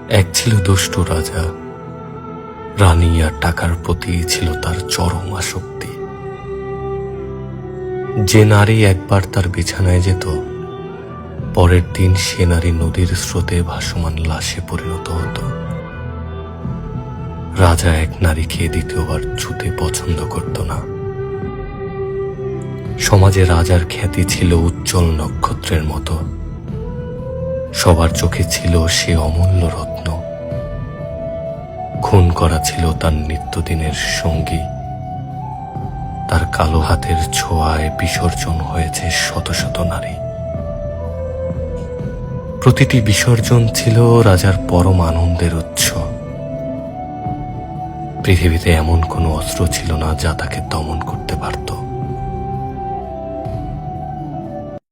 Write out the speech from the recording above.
এক ছিল দুষ্টু রাজা, রানী আর টাকার প্রতি ছিল তার চরম আসক্তি। যে নারী একবার তার বিছানায় যেত, পরের দিন সে নারী নদীর স্রোতে ভাসমান লাশে পরিণত হতো। রাজা এক নারীকে দ্বিতীয়বার ছুতে পছন্দ করত না। সমাজে রাজার খ্যাতি ছিল উজ্জ্বল নক্ষত্রের মতো। সবার চোখে ছিল সে অমূল্য রত্ন। খুন করা ছিল তার নিত্যদিনের সঙ্গী। তার কালো হাতের ছোঁয়ায় বিসর্জন হয়েছে শত শত নারী। প্রতিটি বিসর্জন ছিল রাজার পরম আনন্দের উৎস। পৃথিবীতে এমন কোনো অস্ত্র ছিল না যা তাকে দমন করতে পারত।